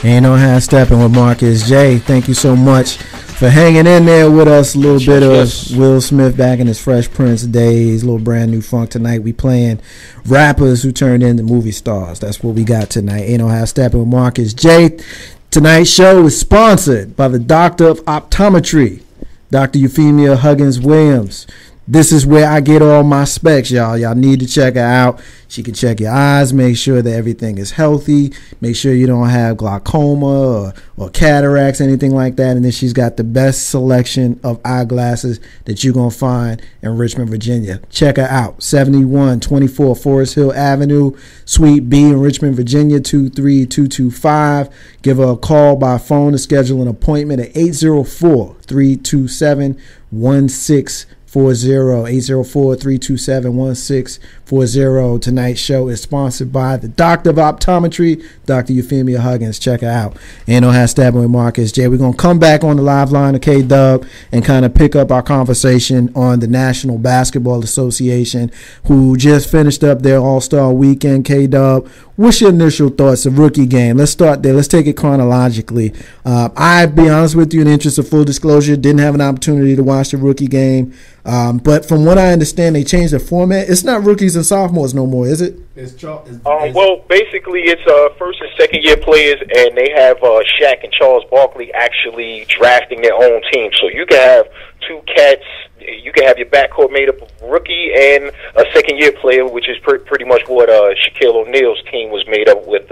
Ain't no half stepping with Marcus J. Thank you so much for hanging in there with us. A little bit of Will Smith back in his Fresh Prince days. A little brand new funk tonight. We playing rappers who turned into movie stars. That's what we got tonight. Ain't no half stepping with Marcus J. Tonight's show is sponsored by the Doctor of Optometry, Dr. Euphemia Huggins Williams. This is where I get all my specs, y'all. Y'all need to check her out. She can check your eyes, make sure that everything is healthy, make sure you don't have glaucoma or cataracts, anything like that. And then she's got the best selection of eyeglasses that you're going to find in Richmond, Virginia. Check her out. 7124 Forest Hill Avenue, Suite B in Richmond, Virginia, 23225. Give her a call by phone to schedule an appointment at 804-327-1640. 804-327-1640. Tonight's show is sponsored by the Doctor of Optometry, Dr. Euphemia Huggins. Check her out. Ain't no half stabbing with Marcus J. We're going to come back on the live line of Kdub and kind of pick up our conversation on the National Basketball Association, who just finished up their All-Star weekend. Kdub, what's your initial thoughts of rookie game? Let's start there. Let's take it chronologically. I'll be honest with you, in the interest of full disclosure, didn't have an opportunity to watch the rookie game. But from what I understand, they changed the format. It's not rookies and sophomores no more, is it? Well, basically, it's first and second year players, and they have Shaq and Charles Barkley actually drafting their own team. So you can have two cats. You can have your backcourt made up of rookie and a second-year player, which is pretty much what Shaquille O'Neal's team was made up with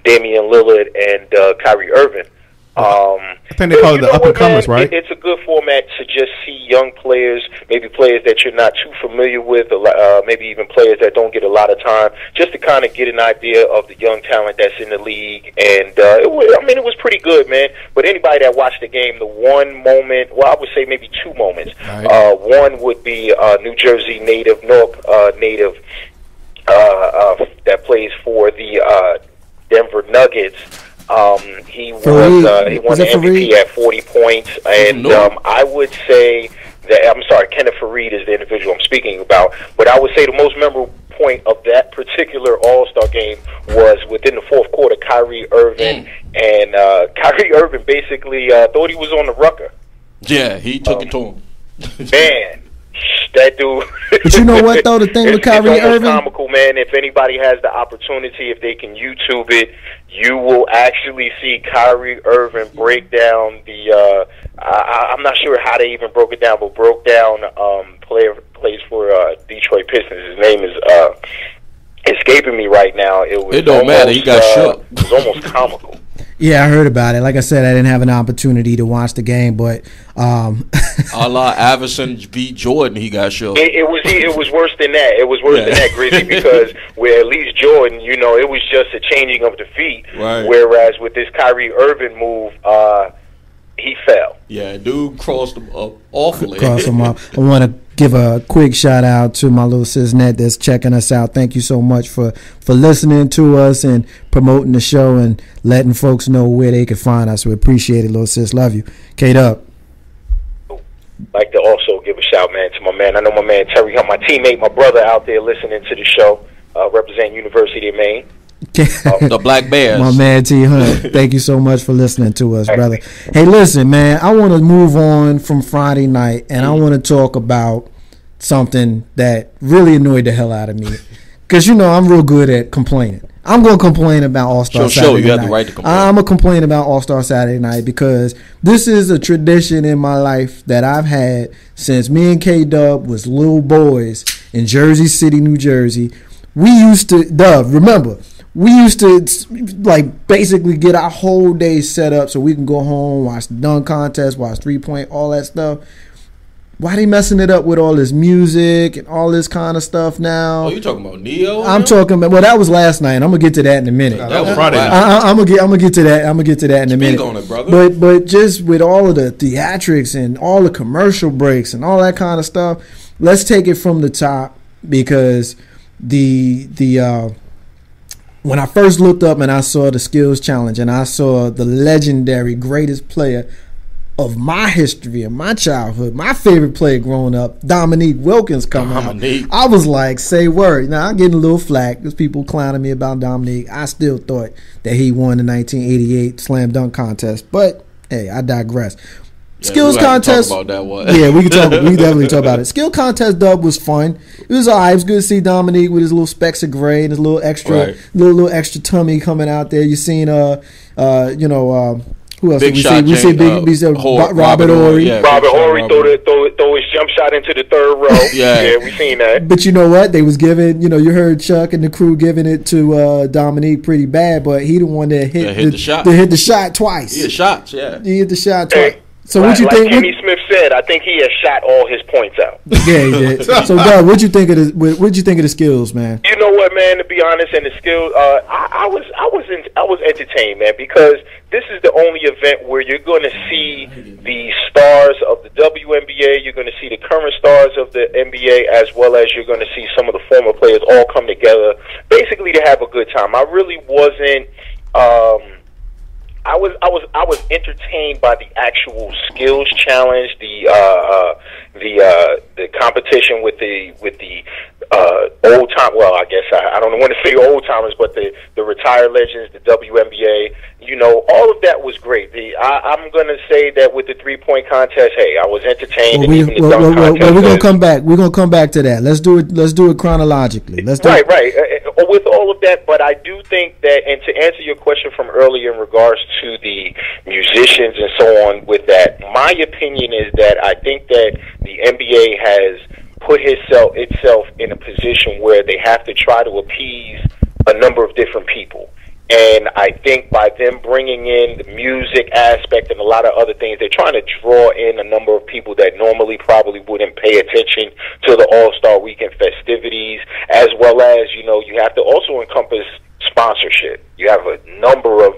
Damian Lillard and Kyrie Irving. I think they call it the up-and-comers, right? It's a good format to just see young players, maybe players that you're not too familiar with, maybe even players that don't get a lot of time, just to kind of get an idea of the young talent that's in the league. And it was pretty good, man. But anybody that watched the game, the one moment, well, I would say maybe two moments. Right. One would be New Jersey native, Newark native, that plays for the Denver Nuggets. He won the MVP at 40 points, and I would say that, I'm sorry, Kenneth Faried is the individual I'm speaking about, but I would say the most memorable point of that particular All-Star game was within the fourth quarter. Kyrie Irving and Kyrie Irving basically thought he was on the rucker. Yeah, he took it to him. Man. That dude. But you know what, though, the thing with Kyrie Irving? It's comical, man. If anybody has the opportunity, if they can YouTube it, you will actually see Kyrie Irving break down the I'm not sure how they even broke it down, but broke down player plays for Detroit Pistons. His name is escaping me right now. It don't matter. He got shook. It was almost comical. Yeah, I heard about it. Like I said, I didn't have an opportunity to watch the game, but Allah Iverson beat Jordan. He got shook. It was worse than that. It was worse than that, Grizzly, because where at least Jordan, it was just a changing of the feet. Right. Whereas with this Kyrie Irving move, he fell. Yeah, dude crossed him up awfully. Crossed him up. I want to give a quick shout out to my little sis Net that's checking us out. Thank you so much for listening to us and promoting the show and letting folks know where they can find us. We appreciate it, little sis. Love you. Kdub. Like to also give a shout, man, to my man. I know my man Terry Hunt, my teammate, my brother out there listening to the show, representing University of Maine. The Black Bears. My man T Hunt, thank you so much for listening to us, brother. Hey, listen, man, I want to move on from Friday night, and I want to talk about something that really annoyed the hell out of me. Because, I'm real good at complaining. I'm going to complain about All-Star Saturday night. You have the right to complain. I'm going to complain about All-Star Saturday night because this is a tradition in my life that I've had since me and Kdub was little boys in Jersey City, New Jersey. We used to, remember, we used to basically get our whole day set up so we can go home, watch the dunk contest, watch 3-point, all that stuff. Why they messing it up with all this music and all this kind of stuff now? Oh, you talking about Neo? I'm talking about. Well, that was last night. And I'm gonna get to that in a minute. That was Friday night. I'm gonna get to that. I'm gonna get to that in a minute. Speak on it, brother. But just with all of the theatrics and all the commercial breaks and all that kind of stuff, let's take it from the top because when I first looked up and I saw the skills challenge and I saw the legendary greatest player of my history and my childhood, my favorite player growing up, Dominique Wilkins coming out. I was like, say word. Now, I'm getting a little flack because people clowning me about Dominique. I still thought that he won the 1988 slam dunk contest. But, hey, I digress. Skills contest. Talk about that one. Yeah, we can definitely talk about it. Skill contest dub was fun. It was all right. It was good to see Dominique with his little specks of gray and his little extra little extra tummy coming out there. You seen who else big did we shot see? We see Robert Horry. Yeah, Robert Horry throw his jump shot into the third row. Yeah, we seen that. But you know what? They was giving, you heard Chuck and the crew giving it to Dominique pretty bad, but he the one that hit the shot. That hit the shot twice. He hit shots, yeah. He hit the shot twice. So what you think? Like Kenny Smith said, I think he has shot all his points out. Yeah, he did. So, Doug, what'd you think of the skills, man? You know what, man? To be honest, and the skills, I was entertained, man, because this is the only event where you're going to see the stars of the WNBA, you're going to see the current stars of the NBA, as well as you're going to see some of the former players all come together, basically to have a good time. I really wasn't. I was entertained by the actual skills challenge, the competition with the old time. Well, I guess I don't want to say old timers, but the retired legends, the WNBA. All of that was great. I'm going to say that with the 3-point contest, hey, I was entertained. We're gonna come back. We're gonna come back to that. Let's do it chronologically. Right. With all of that, but I do think that, and to answer your question from earlier in regards to the musicians and so on, with that, my opinion is that I think that the NBA has put itself in a position where they have to try to appease a number of different people. And I think by them bringing in the music aspect and a lot of other things, they're trying to draw in a number of people that normally probably wouldn't pay attention to the All-Star Weekend festivities, as well as, you have to also encompass sponsorship. You have a number of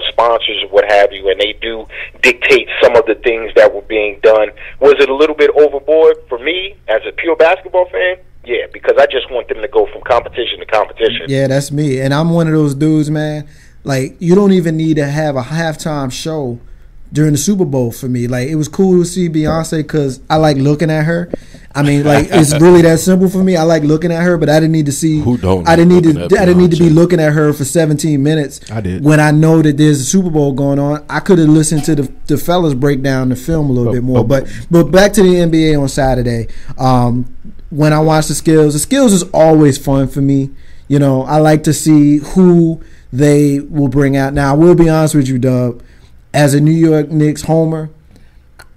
sponsors or what have you, and they do dictate some of the things that were being done. Was it a little bit overboard? For me, as a pure basketball fan, yeah, because I just want them to go from competition to competition. Yeah, that's me. And I'm one of those dudes, man. Like, you don't even need to have a halftime show during the Super Bowl for me. Like, it was cool to see Beyonce because I like looking at her. I mean, like, it's really that simple for me. I like looking at her, but I didn't need to see. Who don't? I didn't need to be looking at her for 17 minutes. I did. When I know that there's a Super Bowl going on, I could have listened to the fellas break down the film a little bit more. But back to the NBA on Saturday. When I watch the skills is always fun for me. I like to see who they will bring out. Now, I will be honest with you, Dub. As a New York Knicks homer,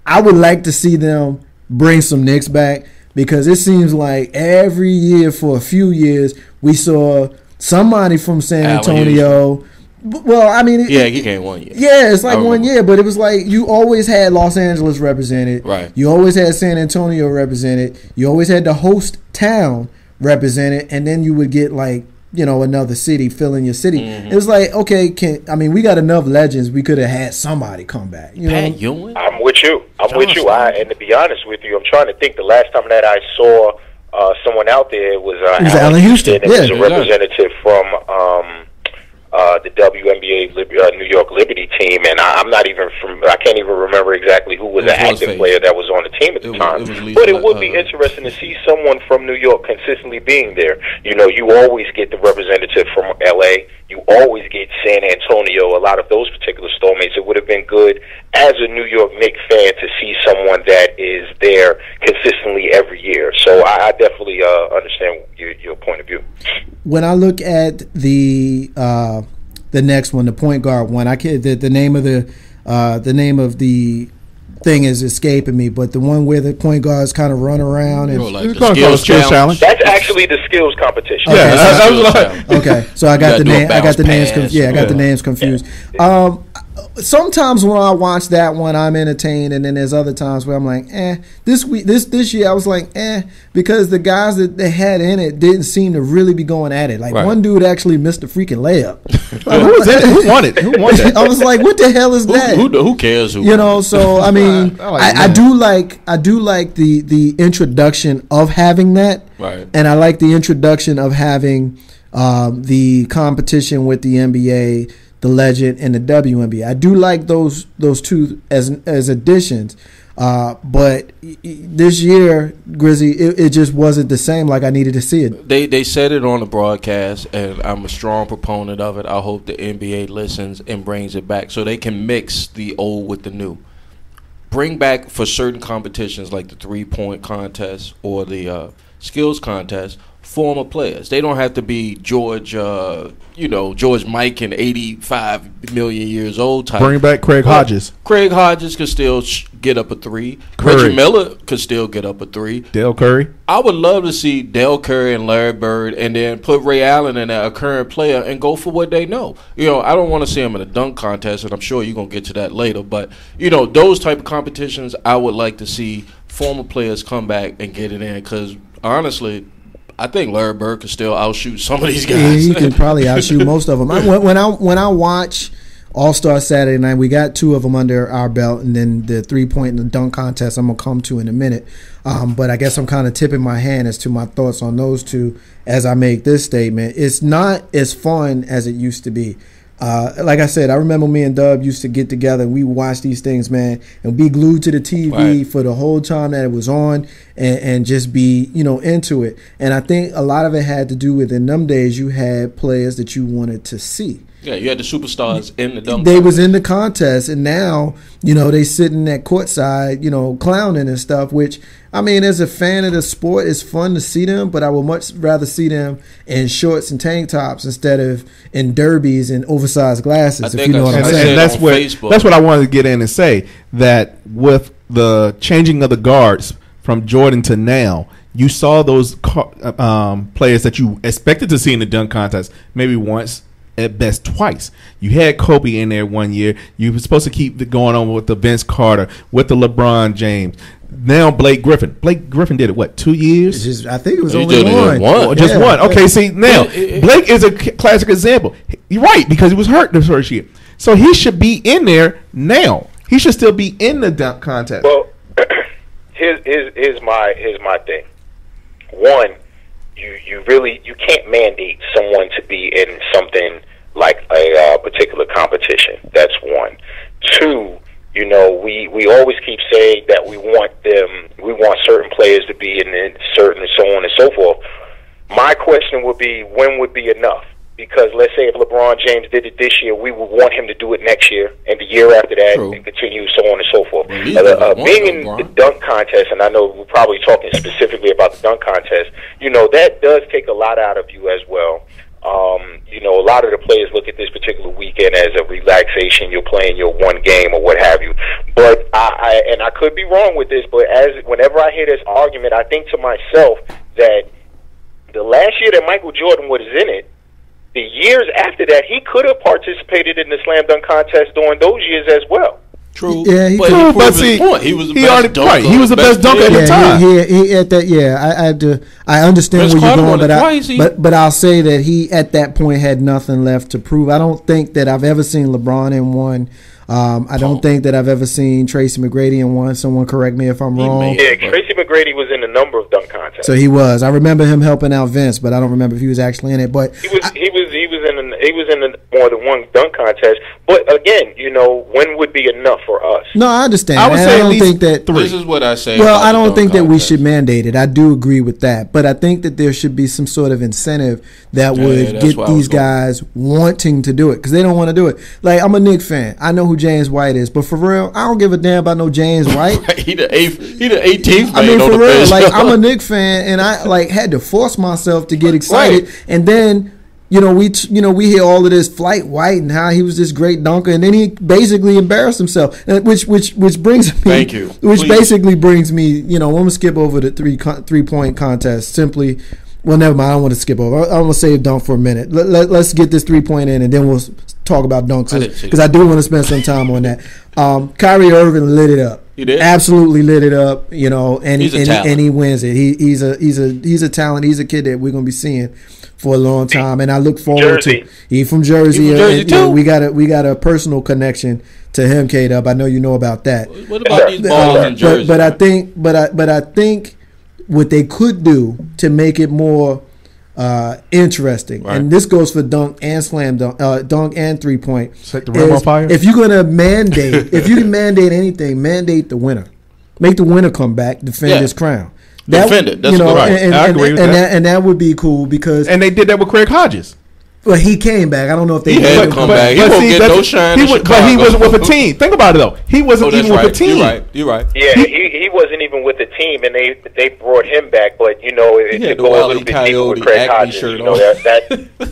I would like to see them bring some Knicks back because it seems like every year for a few years we saw somebody from San Antonio. Well, I mean, he came 1 year. Yeah, it's like 1 year, but it was like you always had Los Angeles represented. Right. You always had San Antonio represented. You always had the host town represented, and then you would get like another city filling your city. Mm-hmm. It was like, okay, we got enough legends. We could have had somebody come back. Pat Ewing? I'm with you. And to be honest with you, I'm trying to think. The last time that I saw someone out there was Allen Houston. It was a representative from the WNBA New York Liberty team, and I can't even remember exactly who was an active player that was on the team at the time. But it would be interesting to see someone from New York consistently being there. You always get the representative from LA. You always get San Antonio, a lot of those particular stormates. It would have been good as a New York Knicks fan to see someone that is there consistently every year. So I definitely understand your point of view. When I look at the next one, the point guard one, the name of the thing is escaping me, but the one where the point guards kind of run around and like the skills challenge. That's actually the skills competition. Okay, okay. So I got the name. I got the names. I got the names confused. Yeah. Sometimes when I watch that one, I'm entertained, and then there's other times where I'm like, This year I was like, because the guys that they had in it didn't seem to really be going at it. Like one dude actually missed a freaking layup. Like, who was that? Who won it? Who won that? I was like, what the hell is that? Who cares? So I mean, I do like the introduction of having that, right? And I like the introduction of having the competition with the NBA the legend, and the WNBA. I do like those two as additions. But this year, Grizzy, it just wasn't the same like I needed to see it. They said it on the broadcast, and I'm a strong proponent of it. I hope the NBA listens and brings it back so they can mix the old with the new. Bring back for certain competitions like the 3-point contest or the skills contest, former players. They don't have to be George Mike and 85 million years old type. Bring back Craig Hodges. Craig Hodges could still get up a 3. Curry. Reggie Miller could still get up a 3. Dale Curry. I would love to see Dale Curry and Larry Bird and then put Ray Allen in there, a current player, and go for what they know. I don't want to see him in a dunk contest, and I'm sure you're going to get to that later. But, those type of competitions, I would like to see former players come back and get it in because, honestly, I think Larry Bird could still outshoot some of these guys. Yeah, he can probably outshoot most of them. When I watch All-Star Saturday Night, we got 2 of them under our belt, and then the 3-point and the dunk contest I'm going to come to in a minute. But I guess I'm kind of tipping my hand as to my thoughts on those 2 as I make this statement. It's not as fun as it used to be. Like I said, I remember me and Dub used to get together and we watch these things, man, and be glued to the TV for the whole time that it was on and just be, into it. And I think a lot of it had to do with in them days you had players that you wanted to see. Yeah, you had the superstars in the dunk. They was in the contest, and now, they sitting at courtside, clowning and stuff, which, I mean, as a fan of the sport, it's fun to see them, but I would much rather see them in shorts and tank tops instead of in derbies and oversized glasses, if you know what I'm saying. And that's what I wanted to get in and say, that with the changing of the guards from Jordan to now, you saw those players that you expected to see in the dunk contest maybe once, at best twice. You had Kobe in there one year. You were supposed to keep it going on with the Vince Carter, with the LeBron James. Now Blake Griffin. Blake Griffin did it, what, 2 years? I think it was only one. Just one. Okay, see, now, Blake is a classic example. You're right, because he was hurt the first year. So he should be in there now. He should still be in the dunk contest. Well, here's my thing. One, you can't mandate someone to be in something like a particular competition. That's one. Two, we always keep saying that we want certain players to be in certain, so on and so forth. My question would be, when would be enough? Because let's say if LeBron James did it this year, we would want him to do it next year and the year after that. True. And continue, so on and so forth. Being in the dunk contest, and I know we're probably talking specifically about the dunk contest, that does take a lot out of you as well. A lot of the players look at this particular weekend as a relaxation. You're playing your one game or what have you. But I could be wrong with this, but whenever I hear this argument, I think to myself that the last year that Michael Jordan was in it, the years after that, he could have participated in the slam dunk contest during those years as well. True. Yeah, he was the best dunker. He was the best dunker at the time. He at that. I understand where you're going, but I'll say that he at that point had nothing left to prove. I don't think that I've ever seen LeBron in one. I don't think that I've ever seen Tracy McGrady in one. Someone correct me if I'm wrong. Yeah, Tracy McGrady was in a number of dunk contests. So he was. I remember him helping out Vince, but I don't remember if he was actually in it. But he was in more than one dunk contest. But again, when would be enough for us? No, I understand. I would say I don't think that 3. This is what I say. Well, I don't think that we should mandate it. I do agree with that, but I think that there should be some sort of incentive that would get these guys wanting to do it because they don't want to do it. Like, I'm a Knicks fan. I know who James White is, but for real, I don't give a damn about no James White. He the 18th. I mean, for real, like I'm a Knicks fan, and I had to force myself to get excited, and then. We hear all of this Flight White and how he was this great dunker, and then he basically embarrassed himself, which brings me. Thank you. Which basically brings me. I'm gonna skip over the 3-point contest. Simply, well, never mind. I don't want to skip over. I'm gonna save dunk for a minute. Let's get this 3-point in, and then we'll talk about dunks because I do want to spend some time on that. Kyrie Irving lit it up. He did? Absolutely lit it up. And he wins it. He's a talent. He's a kid that we're gonna be seeing for a long time, and I look forward to. He's from Jersey. We got a personal connection to him, Kdub. I know you know about that. What about these ballers in Jersey? But I think what they could do to make it more interesting, Right. and this goes for dunk and slam dunk, dunk and 3-point. Set the rim on fire. If you're gonna mandate, if you can mandate anything, mandate the winner. Make the winner come back, defend his crown. Defend it. That's right. I agree with that. And that would be cool because. And they did that with Craig Hodges. Well, he came back. I don't know if they He had to come back. He won't get no shine in But Chicago. he wasn't with a team. Think about it though. He wasn't even with a team. You're right. Yeah, he wasn't even with the team, and they brought him back. But you know, He to had the go a Wile little bit deeper Coyote with Craig Acme Hodges, shirt you know, on.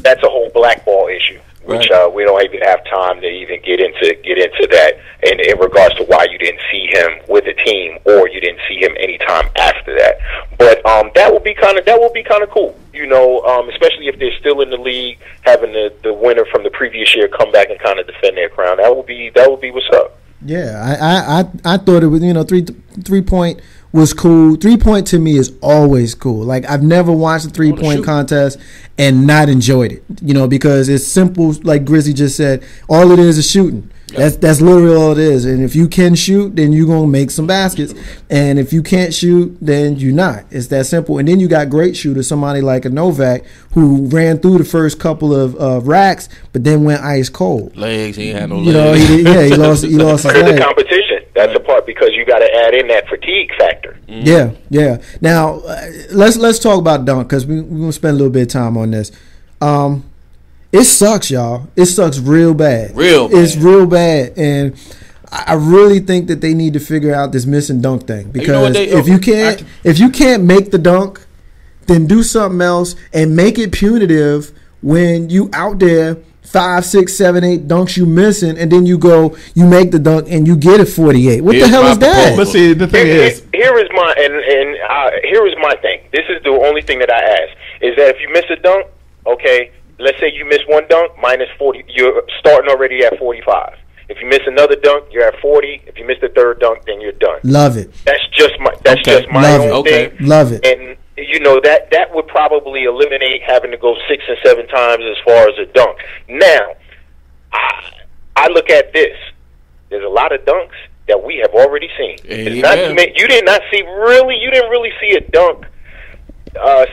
that's a whole blackball issue, which Right. we don't even have time to even get into that. And in regards to why you didn't see him with the team, or you didn't see him anytime after that. But that would be kind of cool, you know, especially if they're still in the league, having the winner from the previous year come back and kind of defend their crown. That would be what's up. Yeah, I thought it was, you know, 3-point was cool. 3-point to me is always cool. Like, I've never watched a 3-point contest and not enjoyed it, you know, because it's simple. Like Grizzy just said, all it is shooting. That's literally all it is. And if you can shoot, then you're going to make some baskets. And if you can't shoot, then you're not. It's that simple. And then you got great shooters, somebody like a Novak, who ran through the first couple of racks, but then went ice cold. Legs, he ain't had no legs. You know, he lost his Because leg. the competition, that's a part, because you got to add in that fatigue factor. Yeah. Now, let's talk about dunk, because we're going to spend a little bit of time on this. It sucks, y'all. It sucks real bad. It's real bad. And I really think that they need to figure out this missing dunk thing. Because if you can't make the dunk, then do something else and make it punitive when you out there 5, 6, 7, 8 dunks you missing, and then you make the dunk and you get a 48. What the hell is that? But see, the thing is, here is my thing. This is the only thing that I ask, is that if you miss a dunk, okay, let's say you miss one dunk, minus 40. You're starting already at 45. If you miss another dunk, you're at 40. If you miss the third dunk, then you're done. Love it. That's just my own thing. Love it. And you know that would probably eliminate having to go 6 and 7 times as far as a dunk. Now, I look at this. There's a lot of dunks that we have already seen. You didn't really see a dunk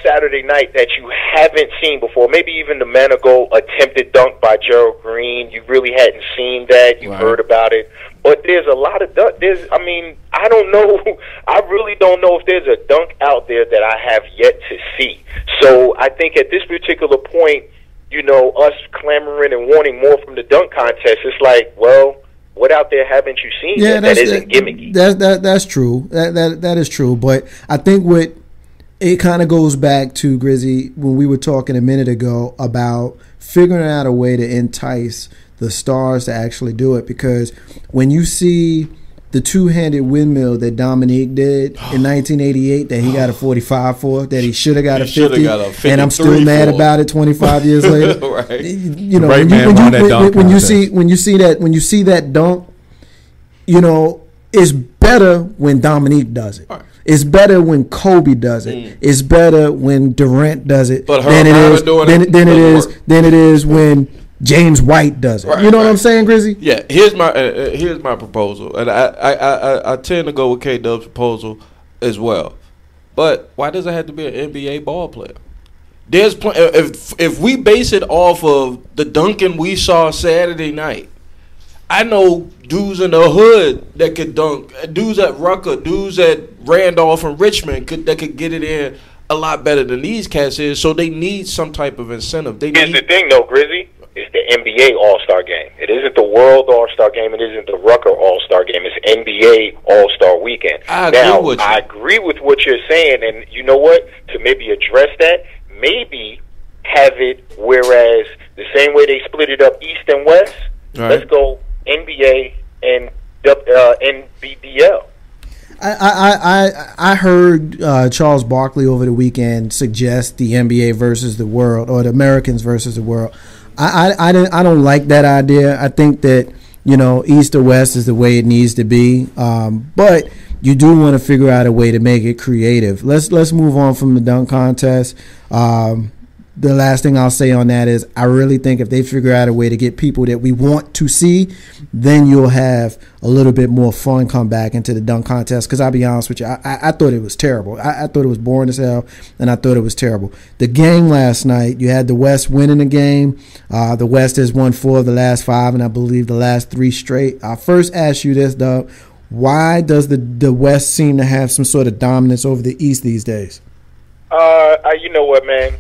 Saturday night that you haven't seen before. Maybe even the Manigault attempted dunk by Gerald Green. You really hadn't seen that. You heard about it. But there's a lot of dunk. I don't know. I really don't know if there's a dunk out there that I have yet to see. So I think at this particular point, you know, us clamoring and wanting more from the dunk contest, it's like, well, what out there haven't you seen that isn't gimmicky? That's true. That is true. But I think it kind of goes back to, Grizzy, when we were talking a minute ago about figuring out a way to entice the stars to actually do it. Because when you see the two-handed windmill that Dominique did in 1988 that he got a 45 for, that he should have got a 50, and I'm still mad about it 25 years later. Right. You know, when you see that dunk, you know, it's better when Dominique does it. It's better when Kobe does it. It's better when Durant does it than it is when James White does it. You know what I'm saying, Grizzy? Yeah. Here's my proposal, and I tend to go with Kdub's proposal as well. But why does it have to be an NBA ball player? There's if we base it off of the dunking we saw Saturday night, I know dudes in the hood that could dunk, dudes at Rucker, dudes at Randolph and Richmond that could get it in a lot better than these cats is. So they need some type of incentive. Here's the thing, though, Grizzy. It's the NBA All-Star Game. It isn't the World All-Star Game. It isn't the Rucker All-Star Game. It's NBA All-Star Weekend. I agree with what you're saying, and you know what? To maybe address that, maybe have it whereas the same way they split it up East and West, let's go NBA and NBDL. I heard Charles Barkley over the weekend suggest the NBA versus the world, or the Americans versus the world. I don't like that idea. I think that, you know, East or West is the way it needs to be. But you do want to figure out a way to make it creative. Let's move on from the dunk contest. the last thing I'll say on that is I really think if they figure out a way to get people that we want to see, then you'll have a little bit more fun come back into the dunk contest. Because I'll be honest with you, I thought it was terrible. I thought it was boring as hell, and I thought it was terrible. The game last night, you had the West winning the game. The West has won 4 of the last 5, and I believe the last 3 straight. I'll first ask you this, Dub. Why does the West seem to have some sort of dominance over the East these days? You know what, man?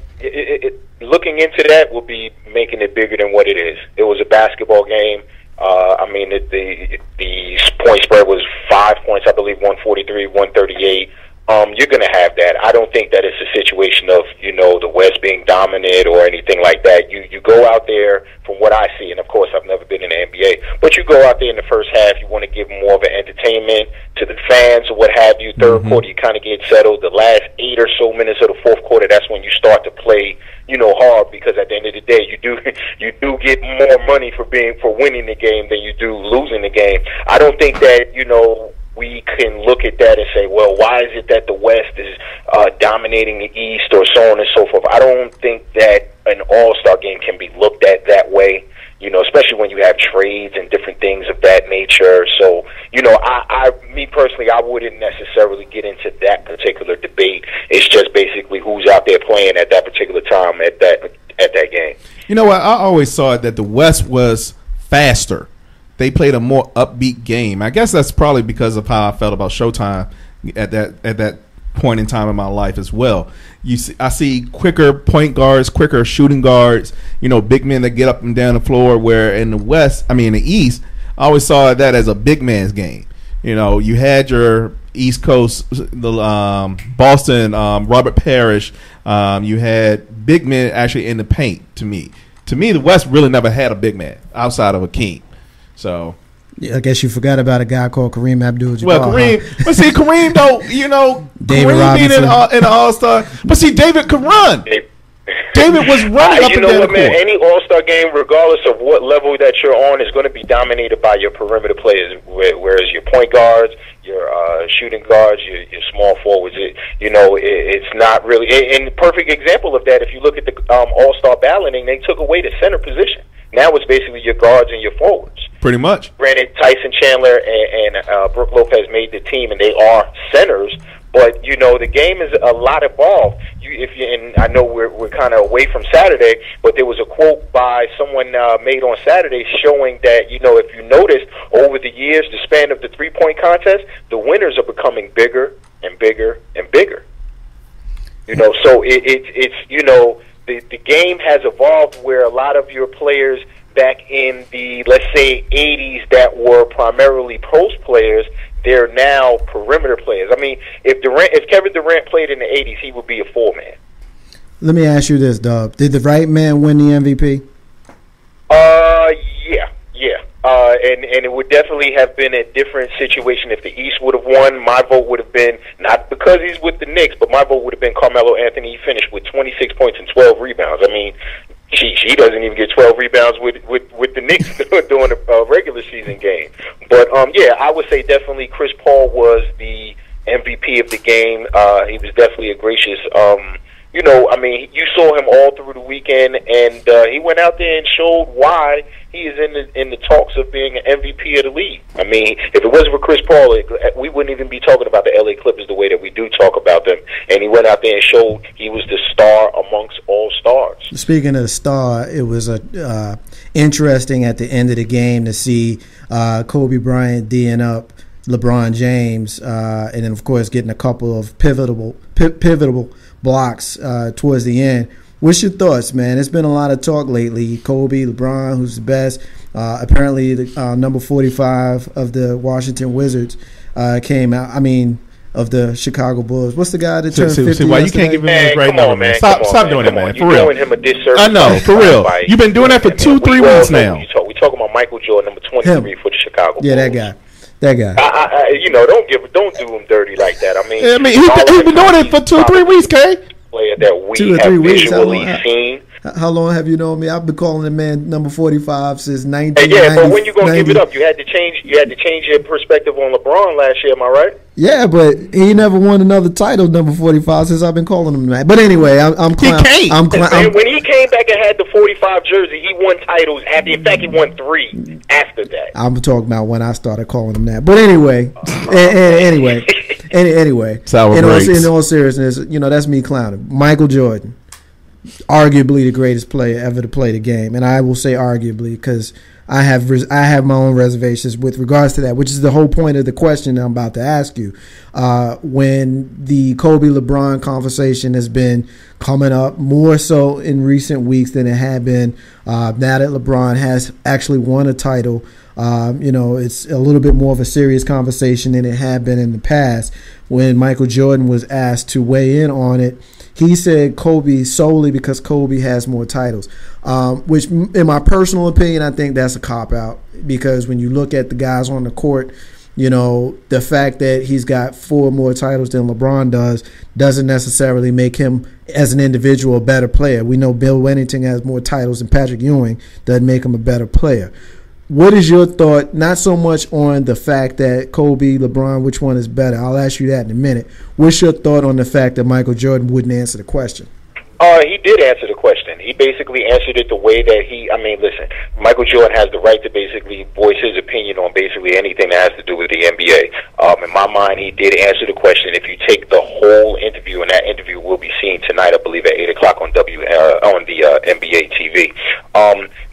Looking into that will be making it bigger than what it is. It was a basketball game. I mean, the point spread was 5 points, I believe, 143, 138. You're going to have that. I don't think that it's a situation of, the West being dominant or anything like that. You go out there, from what I see, and of course I've never been in the NBA, but you go out there in the first half, you want to give more of an entertainment to the fans or what have you. Third quarter, you kind of get settled. The last 8 or so minutes of the fourth quarter, that's when you start to play, hard, because at the end of the day, you do get more money for winning the game than you do losing the game. I don't think that, we can look at that and say, well, why is it that the West is dominating the East or so on and so forth? I don't think that an All-Star game can be looked at that way, especially when you have trades and different things of that nature. So, me personally, I wouldn't necessarily get into that particular debate. It's just basically who's out there playing at that particular time at that game. You know what? I always saw it that the West was faster. They played a more upbeat game. I guess that's probably because of how I felt about Showtime at that point in time in my life as well. I see quicker point guards, quicker shooting guards, big men that get up and down the floor, where in the East, I always saw that as a big man's game. You had your East Coast, the Boston, Robert Parrish. You had big men actually in the paint. To me, the West really never had a big man outside of Akeem. So, yeah, I guess you forgot about a guy called Kareem Abdul-Jabbar. Well, Kareem, but see, Kareem though, David Kareem being in the All-Star, but see, David could run. David was running up and down the court. Man, any All-Star game, regardless of what level that you're on, is going to be dominated by your perimeter players. Whereas your point guards, your shooting guards, your small forwards, it's not really. And the perfect example of that, if you look at the All-Star balloting, they took away the center position. Now it's basically your guards and your forwards. Pretty much. Granted, Tyson Chandler and Brooke Lopez made the team, and they are centers. But the game is a lot evolved. And I know we're kind of away from Saturday, but there was a quote by someone made on Saturday showing that if you notice over the years, the span of the 3-point contest, the winners are becoming bigger and bigger and bigger. So it's the game has evolved where a lot of your players back in the, let's say, 80s that were primarily post players, they're now perimeter players. I mean, if Kevin Durant played in the 80s, he would be a 4-man. Let me ask you this, Dub. Did the right man win the MVP? Yeah. And it would definitely have been a different situation if the East would have won. My vote would have been, not because he's with the Knicks, but my vote would have been Carmelo Anthony. He finished with 26 points and 12 rebounds. I mean, she doesn't even get 12 rebounds with the Knicks during a regular season game. But, I would say definitely Chris Paul was the MVP of the game. He was definitely a gracious you saw him all through the weekend, and he went out there and showed why he is in the talks of being an MVP of the league. I mean, if it wasn't for Chris Paul, we wouldn't even be talking about the LA Clippers the way that we do talk about them. And he went out there and showed he was the star amongst all stars. Speaking of the star, it was interesting at the end of the game to see Kobe Bryant D'ing up LeBron James, and then of course getting a couple of pivotal blocks towards the end. What's your thoughts, man? There's been a lot of talk lately. Kobe, LeBron, who's the best? Apparently, the number 45 of the Washington Wizards came out. I mean, of the Chicago Bulls. What's the guy that turned 50? Why you can't give him a great number, man? Stop doing it, man. For real. You're doing him a disservice. I know, for real. You've been doing that for 2-3 weeks now. We talking about Michael Jordan, number 23 for the Chicago Bulls. Yeah, that guy. Don't do him dirty like that. I mean, he's been doing it for 2 or 3 weeks, Kay. Player that we 2 or 3 have weeks, visually seen. How long have you known me? I've been calling the man number 45 since 1990. Yeah, but when you gonna give it up? You had to change your perspective on LeBron last year. Am I right? Yeah, but he never won another title, number 45, since I've been calling him that. But anyway, I'm when he came back and had the 45 jersey, he won titles. In fact, he won 3 after that. I'm talking about when I started calling him that. But anyway, anyway, in all seriousness, that's me clowning. Michael Jordan, arguably the greatest player ever to play the game, and I will say arguably because I have my own reservations with regards to that, which is the whole point of the question I'm about to ask you. When the Kobe LeBron conversation has been coming up more so in recent weeks than it had been now that LeBron has actually won a title, it's a little bit more of a serious conversation than it had been in the past. When Michael Jordan was asked to weigh in on it, he said Kobe solely because Kobe has more titles, which in my personal opinion, I think that's a cop-out because when you look at the guys on the court, the fact that he's got 4 more titles than LeBron doesn't necessarily make him as an individual a better player. We know Bill Wennington has more titles than Patrick Ewing. Doesn't make him a better player. What is your thought, not so much on the fact that Kobe, LeBron, which one is better? I'll ask you that in a minute. What's your thought on the fact that Michael Jordan wouldn't answer the question? He did answer the question. He basically answered it the way that listen, Michael Jordan has the right to basically voice his opinion on basically anything that has to do with the NBA. In my mind, he did answer the question. If you take the whole interview, and that interview will be seen tonight, I believe, at 8 o'clock on the NBA TV.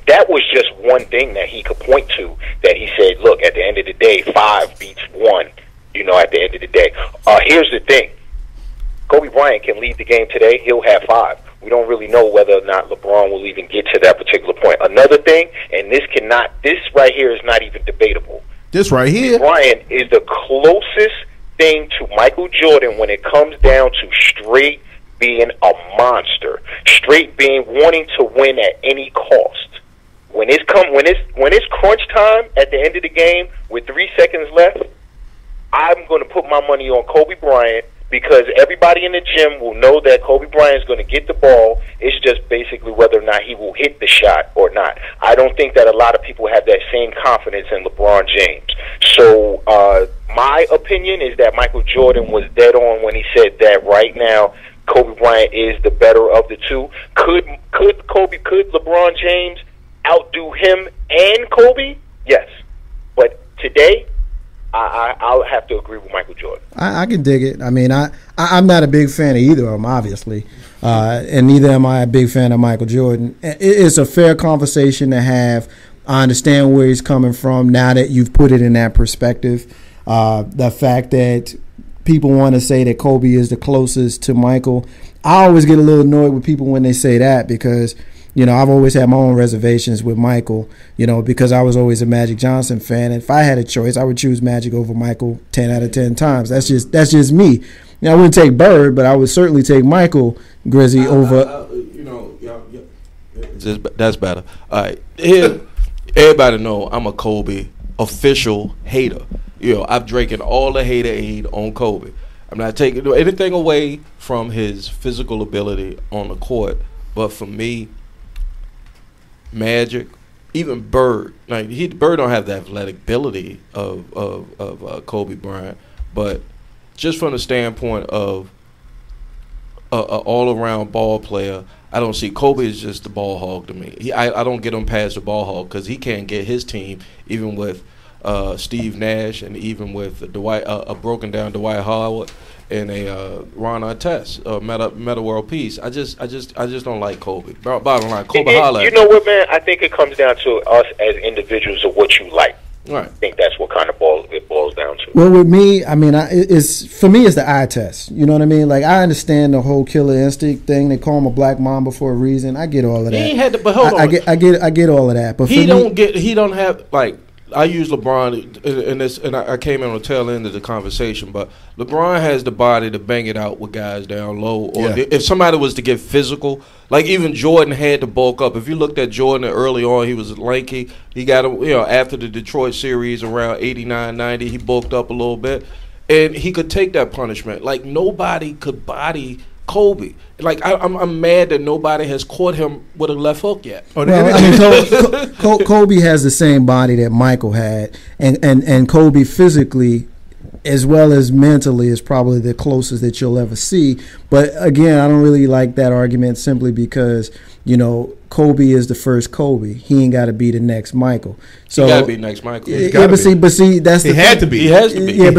That was just one thing that he could point to that he said, look, at the end of the day, 5 beats 1, at the end of the day. Here's the thing. Kobe Bryant can lead the game today. He'll have 5. We don't really know whether or not LeBron will even get to that particular point. Another thing, and this right here is not even debatable. This right here. Bryant is the closest thing to Michael Jordan when it comes down to straight being a monster, straight being wanting to win at any cost. When it's crunch time at the end of the game with 3 seconds left, I'm going to put my money on Kobe Bryant because everybody in the gym will know that Kobe Bryant is going to get the ball. It's just basically whether or not he will hit the shot or not. I don't think that a lot of people have that same confidence in LeBron James. So my opinion is that Michael Jordan was dead on when he said that right now Kobe Bryant is the better of the two. Could LeBron James outdo him and Kobe? Yes. But today, I'll have to agree with Michael Jordan. I can dig it. I mean, I'm not a big fan of either of them, obviously, and neither am I a big fan of Michael Jordan. It's a fair conversation to have. I understand where he's coming from now that you've put it in that perspective. The fact that people want to say that Kobe is the closest to Michael, I always get a little annoyed with people when they say that because I've always had my own reservations with Michael, because I was always a Magic Johnson fan. And if I had a choice, I would choose Magic over Michael 10 out of 10 times. That's just me. I wouldn't take Bird, but I would certainly take Michael Grizzy over. That's better. All right. Everybody know I'm a Kobe official hater. I've drinking all the hater aid on Kobe. I'm not taking anything away from his physical ability on the court, but for me, Magic, even Bird. Bird don't have the athletic ability of Kobe Bryant, but just from the standpoint of an all-around ball player, I don't see Kobe is just the ball hog to me. I don't get him past the ball hog because he can't get his team even with Steve Nash and even with a broken down Dwight Howard and a Ron Artest, Meta World Peace. I just don't like Kobe. Bottom line, Kobe holla. You know what, man? I think it comes down to us as individuals of what you like. Right. I think that's what kind of it boils down to. Well, with me, I mean, for me, it's the eye test. You know what I mean? Like, I understand the whole killer instinct thing. They call him a black mamba for a reason. I get all of that. He had to, but hold on. I get all of that. But he don't have like. I use LeBron in this, and I came in on the tail end of the conversation, but LeBron has the body to bang it out with guys down low. Or if somebody was to get physical, like even Jordan had to bulk up. If you looked at Jordan early on, he was lanky. He got, after the Detroit series around 89, 90, he bulked up a little bit. And he could take that punishment. Like, nobody could body Kobe. Like I'm mad that nobody has caught him with a left hook yet. Well, I mean, Kobe has the same body that Michael had, and Kobe physically, as well as mentally, is probably the closest that you'll ever see. But again, I don't really like that argument simply because, you know, Kobe is the first Kobe. He ain't got to be the next Michael. So he got to be next Michael. Yeah, but see, that's he had to be. He has to be. Yeah,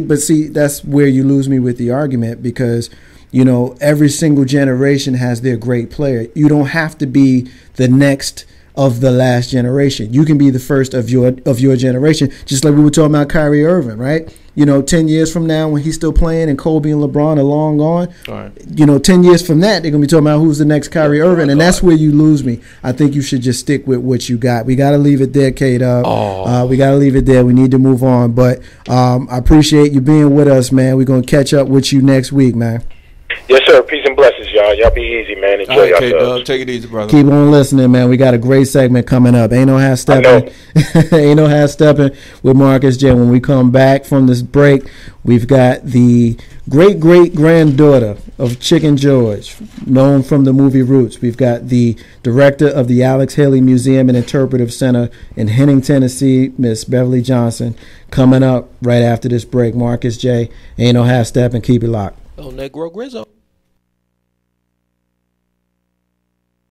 but see, that's where you lose me with the argument because, you know, every single generation has their great player. You don't have to be the next of the last generation. You can be the first of your generation, just like we were talking about Kyrie Irving, right? You know, 10 years from now when he's still playing and Kobe and LeBron are long gone, right. You know, 10 years from that, they're going to be talking about who's the next Kyrie Irving, and that's where you lose me. I think you should just stick with what you got. We got to leave it there, Kdub. We got to leave it there. We need to move on. But I appreciate you being with us, man. We're going to catch up with you next week, man. Yes, sir. Peace and blessings, y'all. Y'all be easy, man. Enjoy yourselves. Take it easy, brother. Keep on listening, man. We got a great segment coming up. Ain't no half stepping. Ain't no half stepping with Marcus J. When we come back from this break, we've got the great-great-granddaughter of Chicken George, known from the movie Roots. We've got the director of the Alex Haley Museum and Interpretive Center in Henning, Tennessee, Miss Beverly Johnson, coming up right after this break. Marcus J. Ain't no half stepping. Keep it locked. Oh, Negro Grizzo.